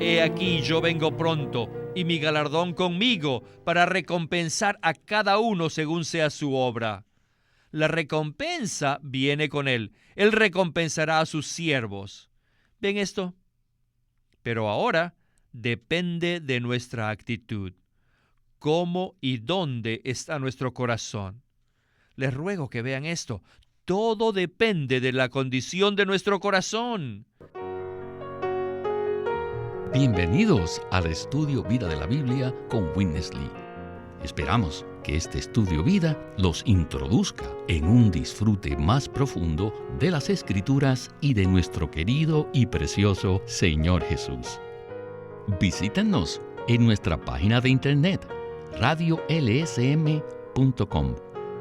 He aquí yo vengo pronto, y mi galardón conmigo, para recompensar a cada uno según sea su obra. La recompensa viene con él. Él recompensará a sus siervos. ¿Ven esto? Pero ahora depende de nuestra actitud. ¿Cómo y dónde está nuestro corazón? Les ruego que vean esto. Todo depende de la condición de nuestro corazón. Bienvenidos al Estudio Vida de la Biblia con Witness Lee. Esperamos que este Estudio Vida los introduzca en un disfrute más profundo de las Escrituras y de nuestro querido y precioso Señor Jesús. Visítenos en nuestra página de internet radiolsm.com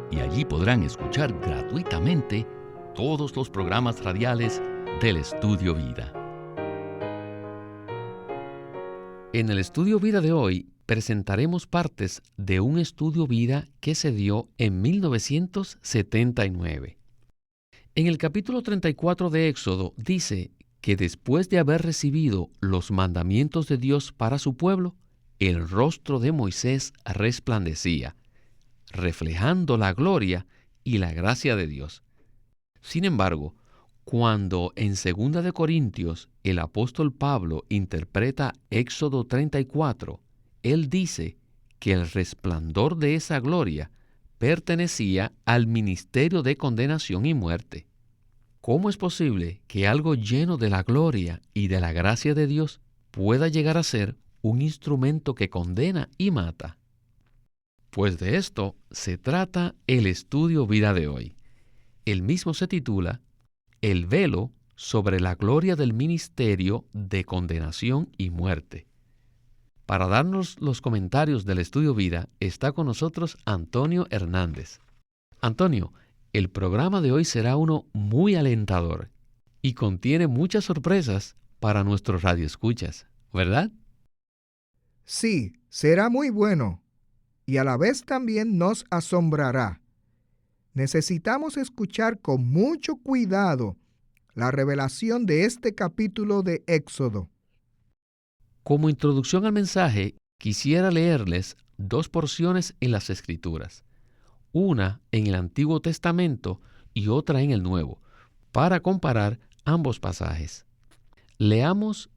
y allí podrán escuchar gratuitamente todos los programas radiales del Estudio Vida. En el Estudio Vida de hoy presentaremos partes de un Estudio Vida que se dio en 1979. En el capítulo 34 de Éxodo dice que después de haber recibido los mandamientos de Dios para su pueblo, el rostro de Moisés resplandecía, reflejando la gloria y la gracia de Dios. Sin embargo, cuando en 2 de Corintios el apóstol Pablo interpreta Éxodo 34, él dice que el resplandor de esa gloria pertenecía al ministerio de condenación y muerte. ¿Cómo es posible que algo lleno de la gloria y de la gracia de Dios pueda llegar a ser un instrumento que condena y mata? Pues de esto se trata el Estudio Vida de hoy. El mismo se titula El velo sobre la gloria del ministerio de condenación y muerte. Para darnos los comentarios del Estudio Vida está con nosotros Antonio Hernández. Antonio, el programa de hoy será uno muy alentador y contiene muchas sorpresas para nuestros radioescuchas, ¿verdad? Sí, será muy bueno y a la vez también nos asombrará. Necesitamos escuchar con mucho cuidado la revelación de este capítulo de Éxodo. Como introducción al mensaje, quisiera leerles dos porciones en las Escrituras, una en el Antiguo Testamento y otra en el Nuevo, para comparar ambos pasajes. Leamos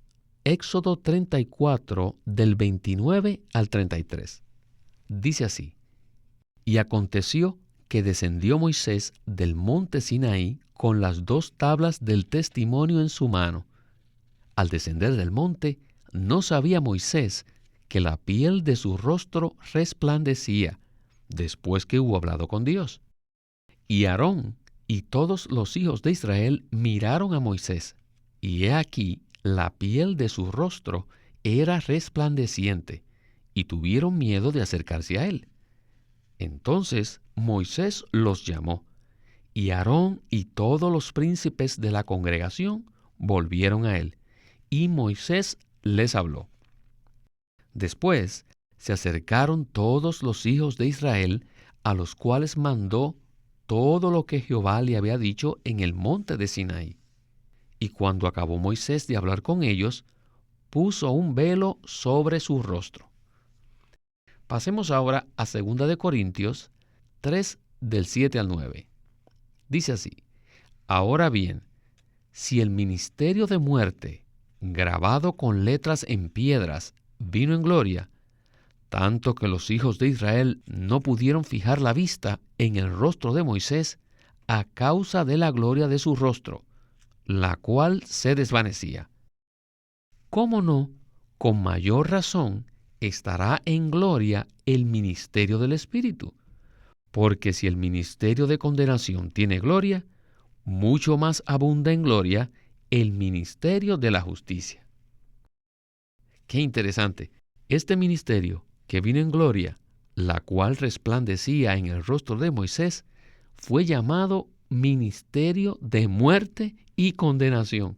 Éxodo 34 del 29 al 33. Dice así: Y aconteció que descendió Moisés del monte Sinaí con las 2 tablas del testimonio en su mano. Al descender del monte, no sabía Moisés que la piel de su rostro resplandecía, después que hubo hablado con Dios. Y Aarón y todos los hijos de Israel miraron a Moisés, y he aquí la piel de su rostro era resplandeciente, y tuvieron miedo de acercarse a él. Entonces Moisés los llamó, y Aarón y todos los príncipes de la congregación volvieron a él, y Moisés les habló. Después se acercaron todos los hijos de Israel, a los cuales mandó todo lo que Jehová le había dicho en el monte de Sinaí. Y cuando acabó Moisés de hablar con ellos, puso un velo sobre su rostro. Pasemos ahora a 2 de Corintios 3, del 7 al 9. Dice así: Ahora bien, si el ministerio de muerte, grabado con letras en piedras, vino en gloria, tanto que los hijos de Israel no pudieron fijar la vista en el rostro de Moisés a causa de la gloria de su rostro, la cual se desvanecía. ¿Cómo no? Con mayor razón estará en gloria el ministerio del Espíritu. Porque si el ministerio de condenación tiene gloria, mucho más abunda en gloria el ministerio de la justicia. Qué interesante. Este ministerio que vino en gloria, la cual resplandecía en el rostro de Moisés, fue llamado ministerio de muerte y condenación.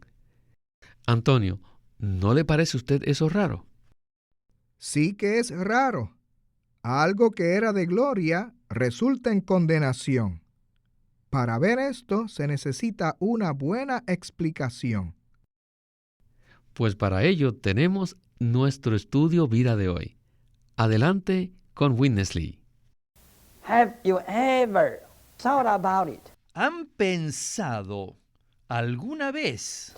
Antonio, ¿no le parece a usted eso raro? Sí que es raro. Algo que era de gloria resulta en condenación. Para ver esto se necesita una buena explicación. Pues para ello tenemos nuestro estudio vida de hoy. Adelante con Witness Lee. Have you ever thought about it? ¿Han pensado alguna vez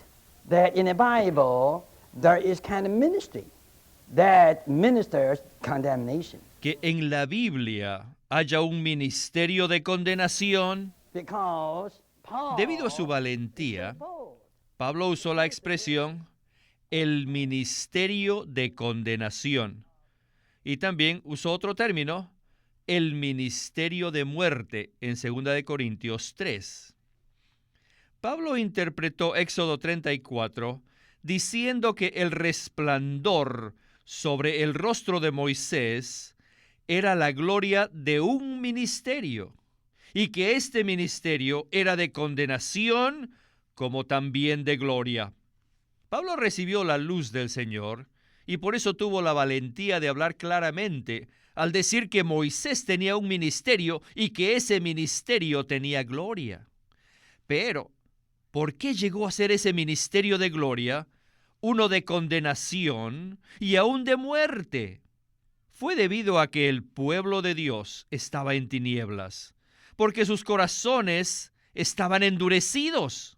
That in the Bible, there is kind of ministry that ministers condemnation. que en la Biblia haya un ministerio de condenación? Because Paul, Debido a su valentía, Pablo usó la expresión el ministerio de condenación y también usó otro término, el ministerio de muerte, en 2 de Corintios 3. Pablo interpretó Éxodo 34 diciendo que el resplandor sobre el rostro de Moisés era la gloria de un ministerio y que este ministerio era de condenación como también de gloria. Pablo recibió la luz del Señor y por eso tuvo la valentía de hablar claramente al decir que Moisés tenía un ministerio y que ese ministerio tenía gloria. Pero, ¿por qué llegó a ser ese ministerio de gloria uno de condenación y aún de muerte? Fue debido a que el pueblo de Dios estaba en tinieblas, porque sus corazones estaban endurecidos.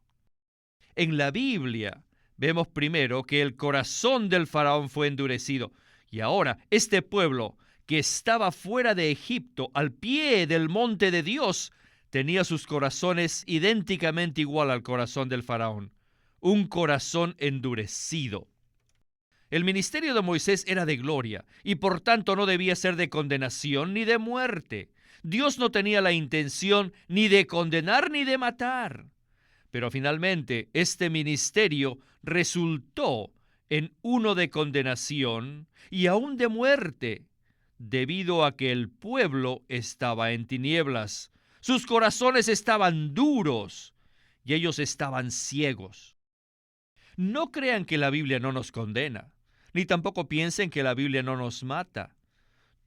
En la Biblia vemos primero que el corazón del faraón fue endurecido y ahora este pueblo que estaba fuera de Egipto, al pie del monte de Dios, tenía sus corazones idénticamente igual al corazón del faraón, un corazón endurecido. El ministerio de Moisés era de gloria y por tanto no debía ser de condenación ni de muerte. Dios no tenía la intención ni de condenar ni de matar. Pero finalmente este ministerio resultó en uno de condenación y aún de muerte, debido a que el pueblo estaba en tinieblas. Sus corazones estaban duros y ellos estaban ciegos. No crean que la Biblia no nos condena, ni tampoco piensen que la Biblia no nos mata.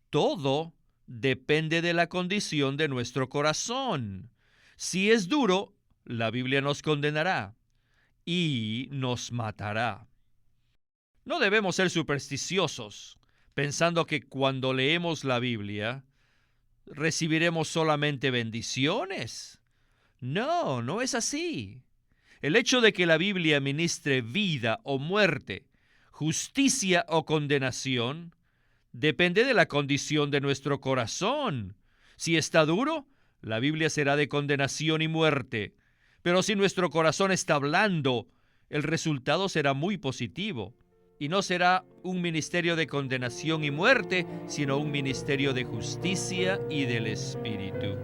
Todo depende de la condición de nuestro corazón. Si es duro, la Biblia nos condenará y nos matará. No debemos ser supersticiosos, pensando que cuando leemos la Biblia recibiremos solamente bendiciones. No, no es así. El hecho de que la Biblia ministre vida o muerte, justicia o condenación, depende de la condición de nuestro corazón. Si está duro, la Biblia será de condenación y muerte. Pero si nuestro corazón está blando, el resultado será muy positivo. Y no será un ministerio de condenación y muerte, sino un ministerio de justicia y del Espíritu.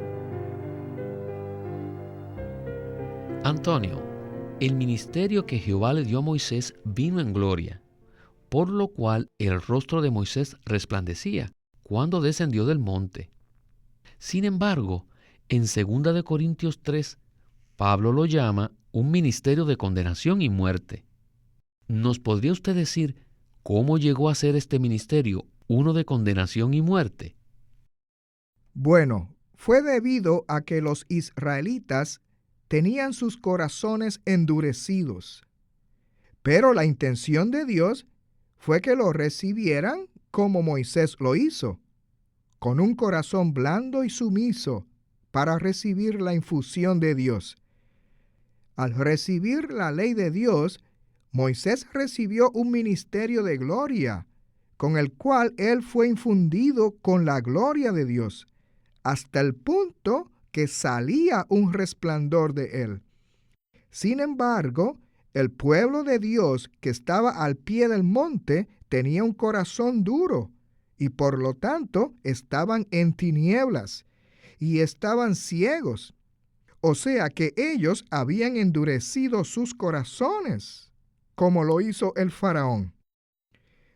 Antonio, el ministerio que Jehová le dio a Moisés vino en gloria, por lo cual el rostro de Moisés resplandecía cuando descendió del monte. Sin embargo, en 2 de Corintios 3, Pablo lo llama un ministerio de condenación y muerte. ¿Nos podría usted decir cómo llegó a ser este ministerio uno de condenación y muerte? Bueno, fue debido a que los israelitas tenían sus corazones endurecidos. Pero la intención de Dios fue que lo recibieran como Moisés lo hizo, con un corazón blando y sumiso para recibir la infusión de Dios. Al recibir la ley de Dios, Moisés recibió un ministerio de gloria, con el cual él fue infundido con la gloria de Dios, hasta el punto que salía un resplandor de él. Sin embargo, el pueblo de Dios que estaba al pie del monte tenía un corazón duro y por lo tanto estaban en tinieblas y estaban ciegos. O sea que ellos habían endurecido sus corazones, como lo hizo el faraón.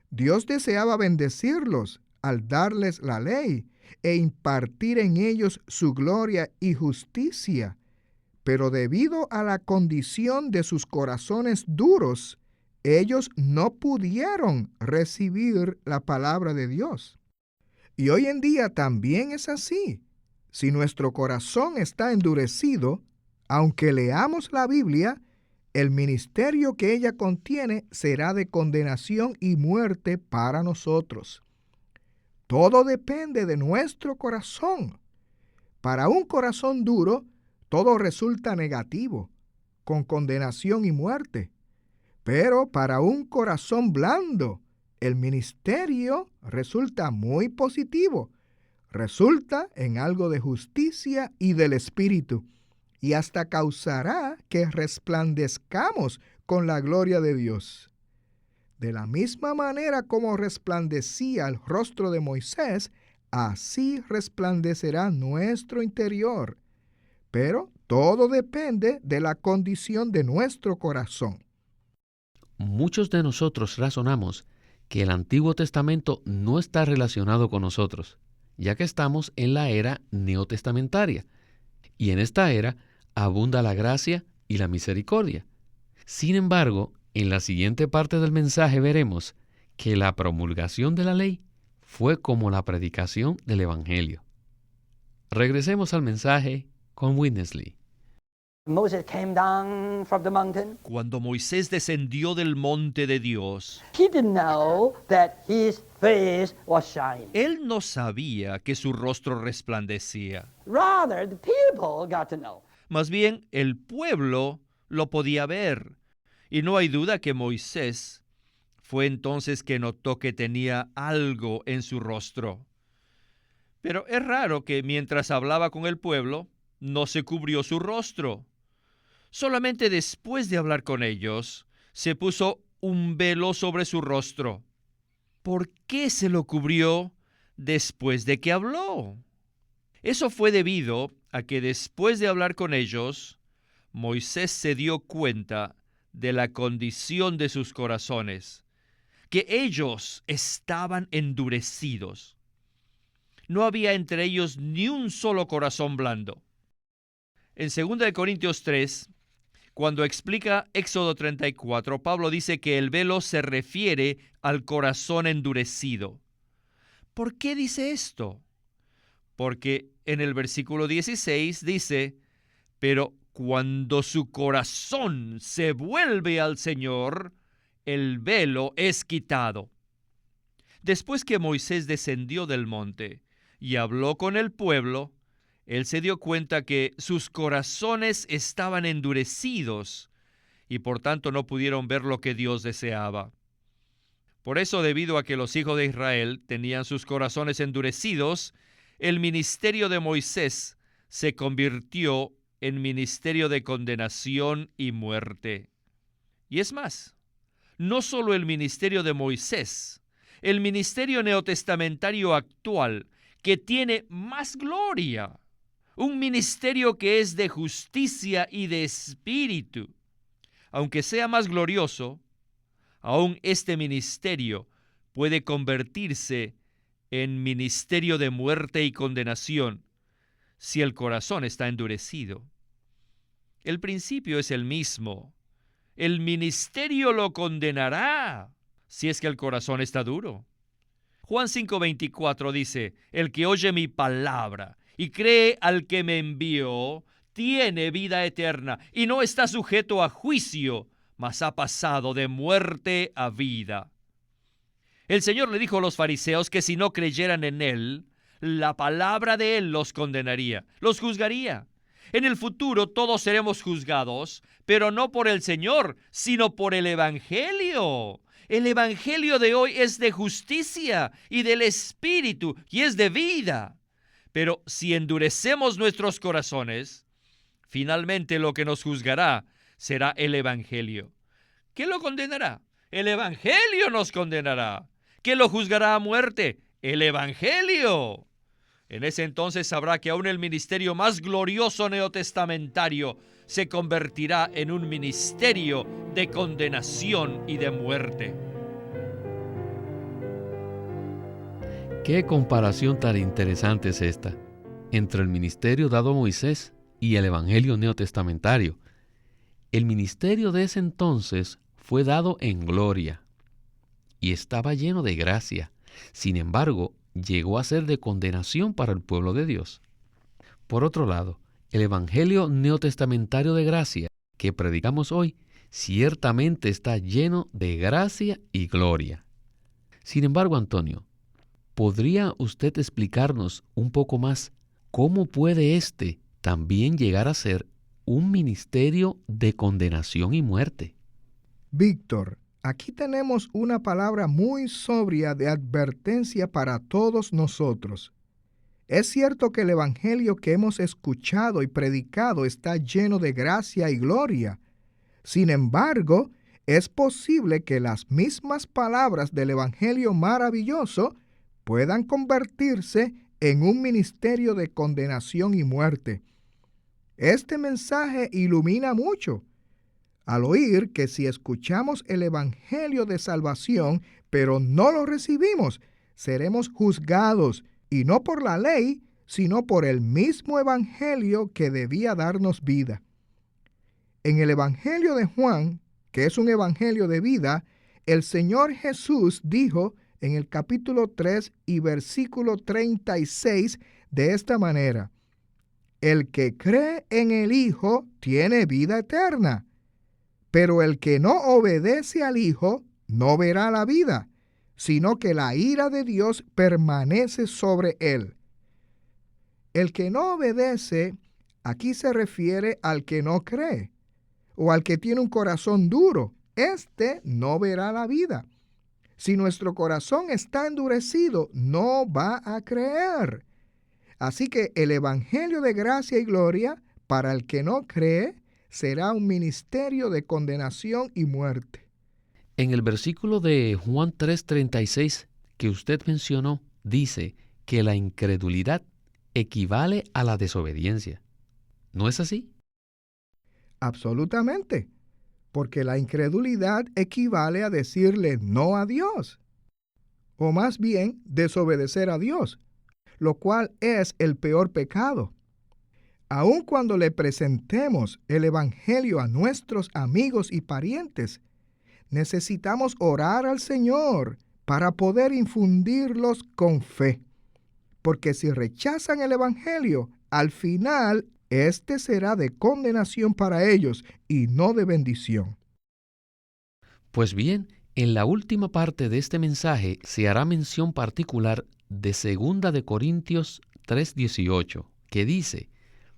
Dios deseaba bendecirlos al darles la ley e impartir en ellos su gloria y justicia, pero debido a la condición de sus corazones duros, ellos no pudieron recibir la palabra de Dios. Y hoy en día también es así. Si nuestro corazón está endurecido, aunque leamos la Biblia, el ministerio que ella contiene será de condenación y muerte para nosotros. Todo depende de nuestro corazón. Para un corazón duro, todo resulta negativo, con condenación y muerte. Pero para un corazón blando, el ministerio resulta muy positivo. Resulta en algo de justicia y del Espíritu, y hasta causará que resplandezcamos con la gloria de Dios. De la misma manera como resplandecía el rostro de Moisés, así resplandecerá nuestro interior. Pero todo depende de la condición de nuestro corazón. Muchos de nosotros razonamos que el Antiguo Testamento no está relacionado con nosotros, ya que estamos en la era neotestamentaria, y en esta era abunda la gracia y la misericordia. Sin embargo, en la siguiente parte del mensaje veremos que la promulgación de la ley fue como la predicación del Evangelio. Regresemos al mensaje con Witness Lee. Moses came down from the mountain. Cuando Moisés descendió del monte de Dios, He didn't know that his face was shining. él no sabía que su rostro resplandecía. Rather, the people got to know. Más bien, el pueblo lo podía ver. Y no hay duda que Moisés fue entonces que notó que tenía algo en su rostro. Pero es raro que mientras hablaba con el pueblo, no se cubrió su rostro. Solamente después de hablar con ellos, se puso un velo sobre su rostro. ¿Por qué se lo cubrió después de que habló? Eso fue debido a que después de hablar con ellos, Moisés se dio cuenta de la condición de sus corazones, que ellos estaban endurecidos. No había entre ellos ni un solo corazón blando. En 2 Corintios 3, cuando explica Éxodo 34, Pablo dice que el velo se refiere al corazón endurecido. ¿Por qué dice esto? Porque en el versículo 16 dice, pero cuando su corazón se vuelve al Señor, el velo es quitado. Después que Moisés descendió del monte y habló con el pueblo, él se dio cuenta que sus corazones estaban endurecidos y por tanto no pudieron ver lo que Dios deseaba. Por eso, debido a que los hijos de Israel tenían sus corazones endurecidos, el ministerio de Moisés se convirtió en ministerio de condenación y muerte. Y es más, no solo el ministerio de Moisés, el ministerio neotestamentario actual, que tiene más gloria, un ministerio que es de justicia y de espíritu, aunque sea más glorioso, aún este ministerio puede convertirse en ministerio de muerte y condenación si el corazón está endurecido. El principio es el mismo. El ministerio lo condenará si es que el corazón está duro. Juan 5:24 dice, el que oye mi palabra y cree al que me envió, tiene vida eterna y no está sujeto a juicio, mas ha pasado de muerte a vida. El Señor le dijo a los fariseos que si no creyeran en Él, la palabra de Él los condenaría, los juzgaría. En el futuro todos seremos juzgados, pero no por el Señor, sino por el Evangelio. El Evangelio de hoy es de justicia y del Espíritu y es de vida. Pero si endurecemos nuestros corazones, finalmente lo que nos juzgará será el Evangelio. ¿Qué lo condenará? El Evangelio nos condenará. ¿Qué lo juzgará a muerte? El Evangelio. En ese entonces sabrá que aún el ministerio más glorioso neotestamentario se convertirá en un ministerio de condenación y de muerte. ¿Qué comparación tan interesante es esta entre el ministerio dado a Moisés y el Evangelio neotestamentario? El ministerio de ese entonces fue dado en gloria y estaba lleno de gracia. Sin embargo, llegó a ser de condenación para el pueblo de Dios. Por otro lado, el Evangelio neotestamentario de gracia que predicamos hoy ciertamente está lleno de gracia y gloria. Sin embargo, Antonio, ¿podría usted explicarnos un poco más cómo puede este también llegar a ser un ministerio de condenación y muerte? Víctor, aquí tenemos una palabra muy sobria de advertencia para todos nosotros. Es cierto que el Evangelio que hemos escuchado y predicado está lleno de gracia y gloria. Sin embargo, es posible que las mismas palabras del Evangelio maravilloso puedan convertirse en un ministerio de condenación y muerte. Este mensaje ilumina mucho. Al oír que si escuchamos el Evangelio de salvación, pero no lo recibimos, seremos juzgados, y no por la ley, sino por el mismo Evangelio que debía darnos vida. En el Evangelio de Juan, que es un Evangelio de vida, el Señor Jesús dijo en el capítulo 3 y versículo 36 de esta manera: el que cree en el Hijo tiene vida eterna, pero el que no obedece al Hijo no verá la vida, sino que la ira de Dios permanece sobre él. El que no obedece, aquí se refiere al que no cree, o al que tiene un corazón duro. Este no verá la vida. Si nuestro corazón está endurecido, no va a creer. Así que el Evangelio de gracia y gloria, para el que no cree, será un ministerio de condenación y muerte. En el versículo de Juan 3:36 que usted mencionó, dice que la incredulidad equivale a la desobediencia. ¿No es así? Absolutamente, porque la incredulidad equivale a decirle no a Dios, o más bien desobedecer a Dios, lo cual es el peor pecado. Aun cuando le presentemos el Evangelio a nuestros amigos y parientes, necesitamos orar al Señor para poder infundirlos con fe. Porque si rechazan el Evangelio, al final, este será de condenación para ellos y no de bendición. Pues bien, en la última parte de este mensaje se hará mención particular de 2 de Corintios 3:18, que dice: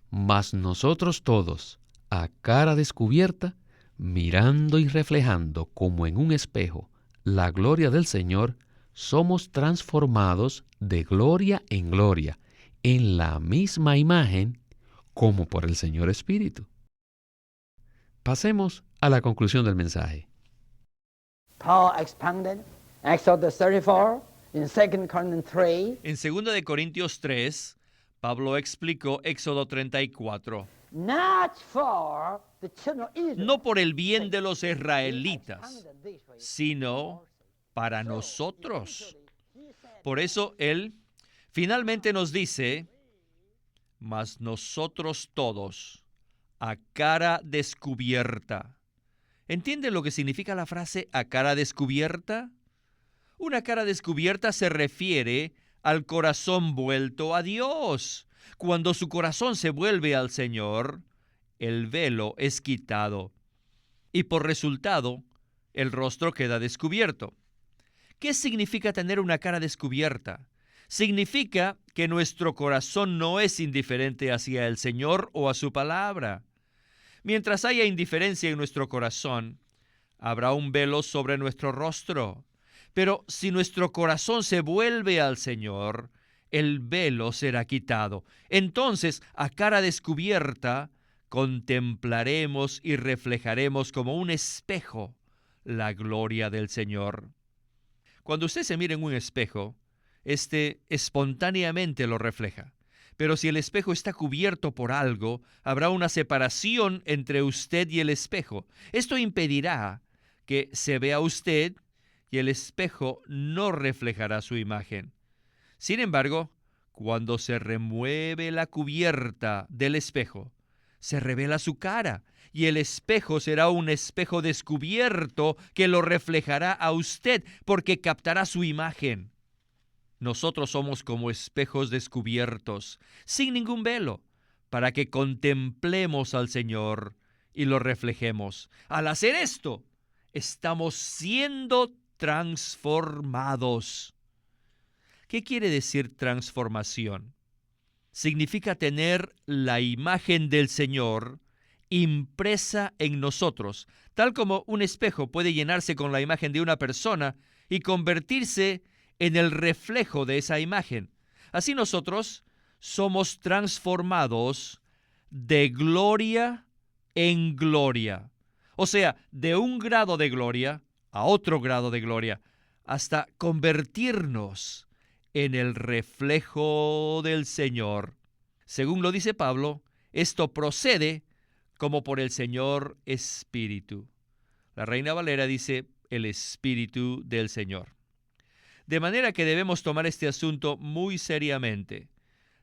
mas nosotros todos, a cara descubierta, mirando y reflejando como en un espejo la gloria del Señor, somos transformados de gloria en gloria, en la misma imagen, como por el Señor Espíritu. Pasemos a la conclusión del mensaje. Paul expounded Exodus 34 in 2 Corinthians 3. En 2 de Corintios 3, Pablo explicó Éxodo 34. Not for the children of Israel, No por el bien de los israelitas, sino para nosotros. Por eso él finalmente nos dice: mas nosotros todos, a cara descubierta. ¿Entiende lo que significa la frase a cara descubierta? Una cara descubierta se refiere al corazón vuelto a Dios. Cuando su corazón se vuelve al Señor, el velo es quitado y por resultado, el rostro queda descubierto. ¿Qué significa tener una cara descubierta? Significa que nuestro corazón no es indiferente hacia el Señor o a su palabra. Mientras haya indiferencia en nuestro corazón, habrá un velo sobre nuestro rostro. Pero si nuestro corazón se vuelve al Señor, el velo será quitado. Entonces, a cara descubierta, contemplaremos y reflejaremos como un espejo la gloria del Señor. Cuando usted se mira en un espejo, espontáneamente lo refleja. Pero si el espejo está cubierto por algo, habrá una separación entre usted y el espejo. Esto impedirá que se vea usted y el espejo no reflejará su imagen. Sin embargo, cuando se remueve la cubierta del espejo, se revela su cara y el espejo será un espejo descubierto que lo reflejará a usted porque captará su imagen. Nosotros somos como espejos descubiertos, sin ningún velo, para que contemplemos al Señor y lo reflejemos. Al hacer esto, estamos siendo transformados. ¿Qué quiere decir transformación? Significa tener la imagen del Señor impresa en nosotros, tal como un espejo puede llenarse con la imagen de una persona y convertirse en el reflejo de esa imagen. Así nosotros somos transformados de gloria en gloria. O sea, de un grado de gloria a otro grado de gloria, hasta convertirnos en el reflejo del Señor. Según lo dice Pablo, esto procede como por el Señor Espíritu. La Reina Valera dice, el Espíritu del Señor. De manera que debemos tomar este asunto muy seriamente.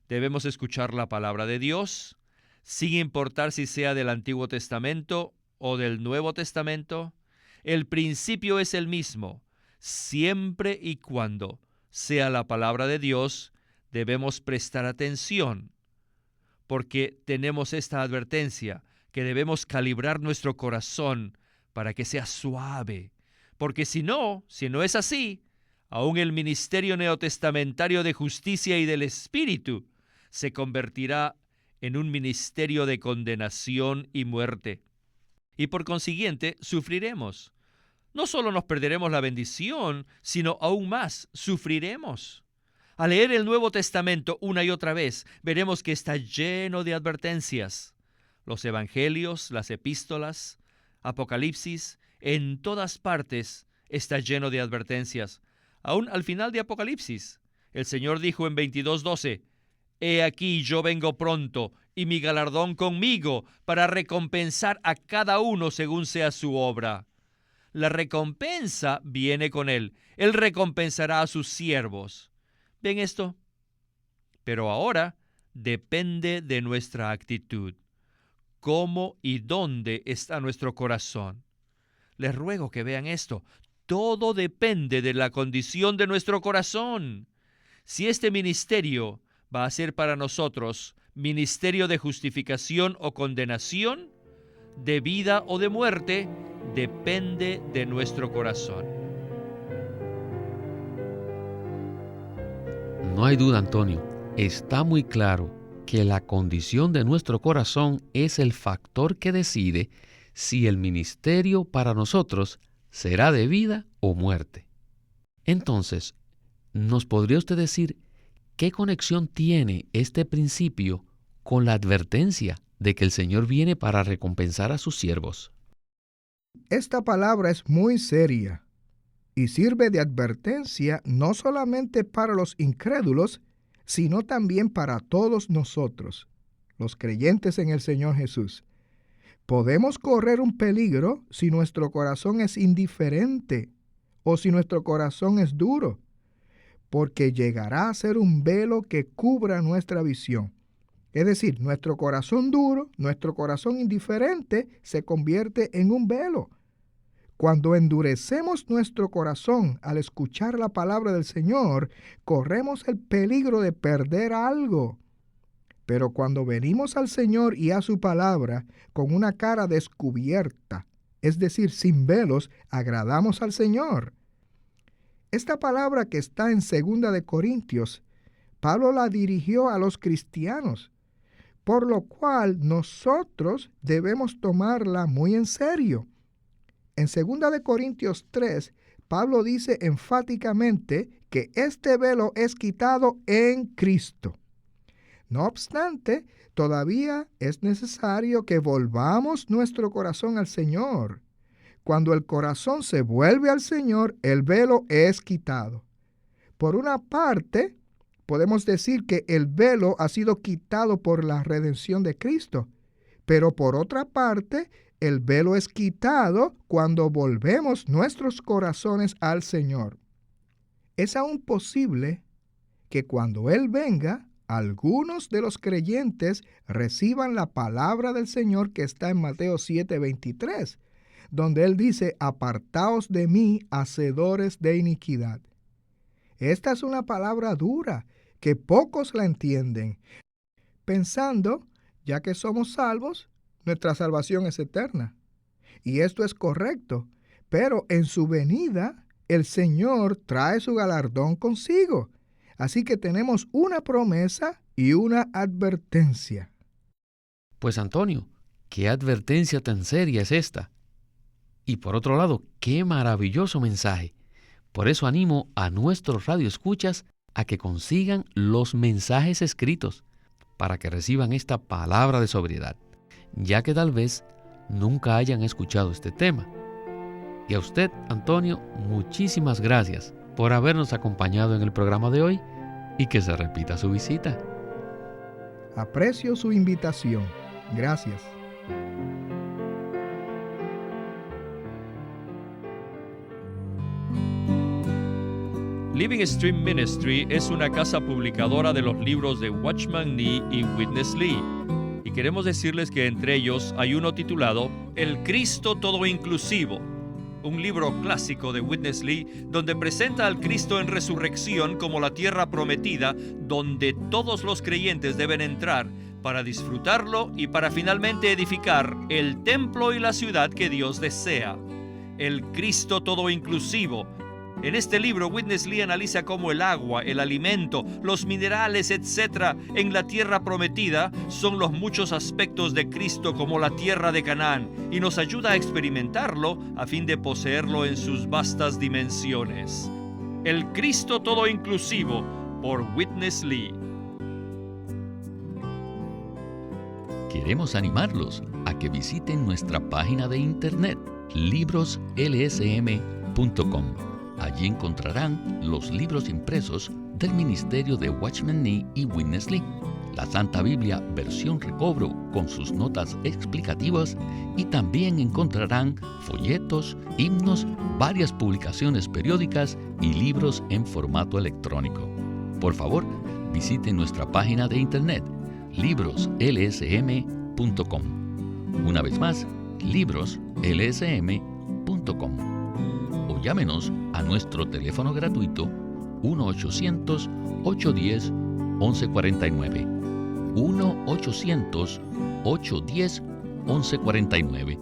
Debemos escuchar la palabra de Dios, sin importar si sea del Antiguo Testamento o del Nuevo Testamento. El principio es el mismo. Siempre y cuando sea la palabra de Dios, debemos prestar atención, porque tenemos esta advertencia, que debemos calibrar nuestro corazón para que sea suave, porque si no es así, aún el ministerio neotestamentario de justicia y del Espíritu se convertirá en un ministerio de condenación y muerte. Y por consiguiente, sufriremos. No solo nos perderemos la bendición, sino aún más, sufriremos. Al leer el Nuevo Testamento una y otra vez, veremos que está lleno de advertencias. Los evangelios, las epístolas, Apocalipsis, en todas partes está lleno de advertencias. Aún al final de Apocalipsis, el Señor dijo en 22:12, «He aquí yo vengo pronto, y mi galardón conmigo, para recompensar a cada uno según sea su obra». La recompensa viene con Él. Él recompensará a sus siervos. ¿Ven esto? Pero ahora depende de nuestra actitud. ¿Cómo y dónde está nuestro corazón? Les ruego que vean esto. Todo depende de la condición de nuestro corazón. Si este ministerio va a ser para nosotros ministerio de justificación o condenación, de vida o de muerte, depende de nuestro corazón. No hay duda, Antonio. Está muy claro que la condición de nuestro corazón es el factor que decide si el ministerio para nosotros será de vida o muerte. Entonces, ¿nos podría usted decir qué conexión tiene este principio con la advertencia de que el Señor viene para recompensar a sus siervos? Esta palabra es muy seria y sirve de advertencia no solamente para los incrédulos, sino también para todos nosotros, los creyentes en el Señor Jesús. Podemos correr un peligro si nuestro corazón es indiferente o si nuestro corazón es duro, porque llegará a ser un velo que cubra nuestra visión. Es decir, nuestro corazón duro, nuestro corazón indiferente, se convierte en un velo. Cuando endurecemos nuestro corazón al escuchar la palabra del Señor, corremos el peligro de perder algo. Pero cuando venimos al Señor y a su palabra con una cara descubierta, es decir, sin velos, agradamos al Señor. Esta palabra que está en 2 de Corintios, Pablo la dirigió a los cristianos, por lo cual nosotros debemos tomarla muy en serio. En 2 de Corintios 3, Pablo dice enfáticamente que este velo es quitado en Cristo. No obstante, todavía es necesario que volvamos nuestro corazón al Señor. Cuando el corazón se vuelve al Señor, el velo es quitado. Por una parte, podemos decir que el velo ha sido quitado por la redención de Cristo, pero por otra parte, el velo es quitado cuando volvemos nuestros corazones al Señor. Es aún posible que cuando Él venga, algunos de los creyentes reciban la palabra del Señor que está en Mateo 7:23, donde Él dice, «Apartaos de mí, hacedores de iniquidad». Esta es una palabra dura que pocos la entienden, pensando, ya que somos salvos, nuestra salvación es eterna. Y esto es correcto, pero en su venida el Señor trae su galardón consigo. Así que tenemos una promesa y una advertencia. Pues Antonio, ¿qué advertencia tan seria es esta? Y por otro lado, qué maravilloso mensaje. Por eso animo a nuestros radioescuchas a que consigan los mensajes escritos para que reciban esta palabra de sobriedad, ya que tal vez nunca hayan escuchado este tema. Y a usted, Antonio, muchísimas gracias por habernos acompañado en el programa de hoy y que se repita su visita. Aprecio su invitación. Gracias. Living Stream Ministry es una casa publicadora de los libros de Watchman Nee y Witness Lee. Y queremos decirles que entre ellos hay uno titulado El Cristo Todo Inclusivo, un libro clásico de Witness Lee donde presenta al Cristo en resurrección como la tierra prometida donde todos los creyentes deben entrar para disfrutarlo y para finalmente edificar el templo y la ciudad que Dios desea. El Cristo Todo Inclusivo. En este libro, Witness Lee analiza cómo el agua, el alimento, los minerales, etc., en la tierra prometida son los muchos aspectos de Cristo como la tierra de Canaán y nos ayuda a experimentarlo a fin de poseerlo en sus vastas dimensiones. El Cristo Todo Inclusivo, por Witness Lee. Queremos animarlos a que visiten nuestra página de internet, libroslsm.com. Allí encontrarán los libros impresos del ministerio de Watchman Nee y Witness Lee, la Santa Biblia versión recobro con sus notas explicativas y también encontrarán folletos, himnos, varias publicaciones periódicas y libros en formato electrónico. Por favor, visiten nuestra página de internet libroslsm.com. Una vez más, libroslsm.com. O llámenos a nuestro teléfono gratuito 1-800-810-1149. 1-800-810-1149.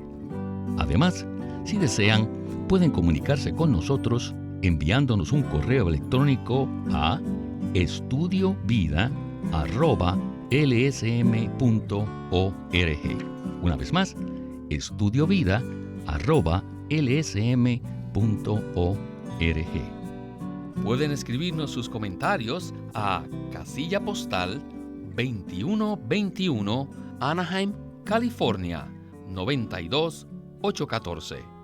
Además, si desean, pueden comunicarse con nosotros enviándonos un correo electrónico a estudiovida@lsm.org. Una vez más, estudiovida@lsm.org. Pueden escribirnos sus comentarios a casilla postal 2121, Anaheim, California 92814.